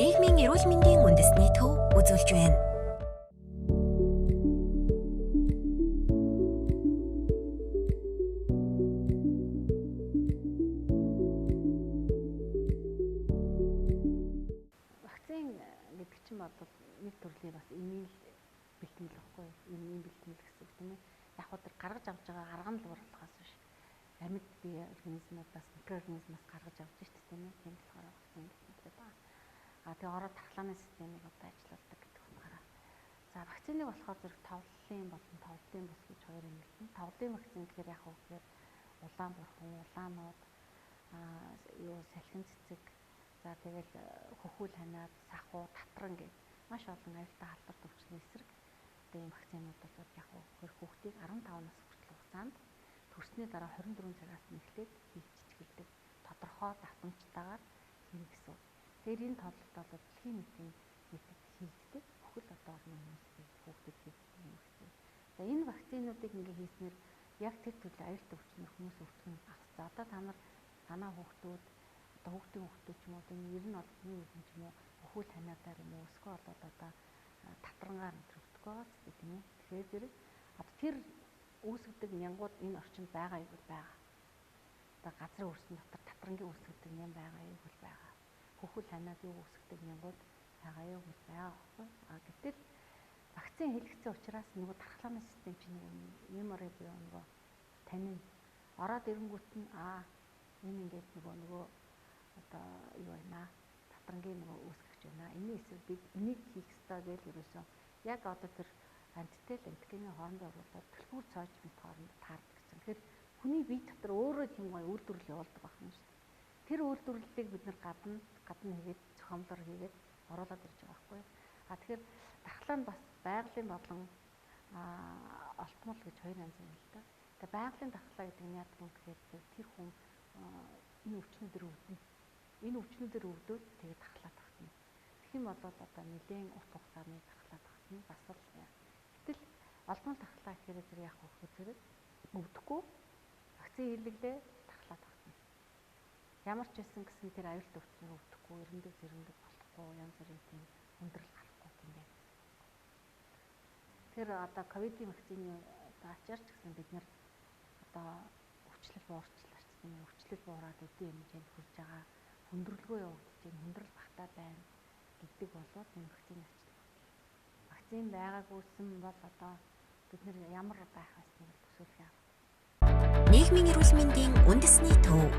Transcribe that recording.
Нийгмийн эрүүл мэндийн үндэсний төв үзүүлж байна. Вакцин гэдэг чинь бол нэг төрлийн бас эмийн бэлтгэл байхгүй юу? Эмийн бэлтгэл гэсэн үг тийм ээ. Яг хөө гаргаж авч байгаа арга нь л уралдахаас биш. Амьд бие организмуудаас микроорганизмаас гаргаж авч штэ тийм ээ. Тийм болохоор вакцин гэдэг байна. Тэгээ ороод тархлааны системийг одоо ажиллаулдаг гэдэг утгаараа. За вакциныг болохоор зэрэг товлолын болон товлын бус гэж хоёр юм хэлнэ. Товлын вакцин гэхээр яг хөө гэхээр улаан бурхан, улаанууд салхин цэцэг, за тэгэл хөхүүл ханаад, сахуу, татран гэх маш олон аюултай халдвар төвчний эсрэг одоо ийм вакцинууд бол яг хөө хүүхдийг 15 нас хүртэл хугацаанд төрсний дараа 24 цагаас нь эхлээд хийгдэж эхэлдэг. Тодорхой давтамжтайгаар хийнэ гэсэн. Тэгэхээр энэ тоололт бол дэлхийн нийтийн нийтэд хийгддэг. Бүхэл одоо орны хүмүүсийн хүүхдэд хийгддэг юм вакцин. За энэ вакцинуудыг ингээ хийснээр яг тэр төрлийн аюултай өвчнөр хүмүүс өвтгөн авах. За одоо та нар танаа хүүхдүүд одоо хүүхдүүд ч юм уу энэ ер нь бол юу юм ч юм уу хөхүүл ханаадаар юм уу эсвэл одоо татрангаар төвтгөө байгаа ч тийм ээ. Тэгэхээр зэрэг одоо тэр үүсгдэг нянгууд энэ орчинд байгаа юу байгаа. Одоо газрын өрсөн дотор татрангийн үүсгдэг ням байгаа юу байгаа. Хөхүүл ханаад юу үүсгдэг нянгууд байгаа юу байгаа байхгүй. Гэтэл вакцин хийлгэсэн учраас нөгөө тархлааны систем чинь мемори буюу нөгөө танин ороод ирэнгүүт нь энэ ингээд нөгөө одоо юу байна татрангийн нөгөө үүсгэж байна. Энийн эсрэг бид энийг хийх ёстой гэж ерөөсөө яг одоо тэр антител антигены хоорондоо оруулаад төлхүүр цоож мэд хооронд таардаг гэсэн. Тэгэхээр хүний бие дотор өөрөө тийм гоё үйлдвэрлэл явуулдаг байна шүү дээ. Тэр үйлдвэрлэлийг бид нар гадна хийгээд зохиомлоор хийгээд оруулаад ирж байгаа байхгүй. Тэгэхээр тархлаа нь бас байгалийн болон олтмол гэж хоёр янз юм л да. Тэгээ байгалийн тархлаа гэдэг нь яадаг юм гэхээр тэр хүн энэ өвчнүүдээр өвдөн. Энэ өвчнүүдээр өвдөөд тэгээ тархлаа тогтно. Тэгэх юм бол одоо нэлээд урт хугацааны тархлаа тогтно. Бас л гэтэл олдмол тархлаа гэхээр зэрэг яг хөхөөр өвдөхгүй вакцин хийлгэлээ тархлаа тогтно. Ямар ч байсан гэсэн тэр аюултай өвчнөр өвдөхгүй, эрендэг зэрэндэг болохгүй, янз бүрийн тийм хүндрэл гарахгүй юм байна. Тэр одоо ковидын вакцины ачаарч гэсэн бид нар одоо өвчлөл буурчлаач тийм ээ. Өвчлөл буураад өдөө хэмжээнд хүрж байгаа, хүндрэлгүй явагдаж байна, хүндрэл багтаа байна гэдэг болоод энэ вакцины ачлал. Вакцин байгаагүйсэн бол одоо бид нар ямар байх вэ гэж төсөөлөх юм. Нийгмийн эрүүл мэндийн үндэсний төв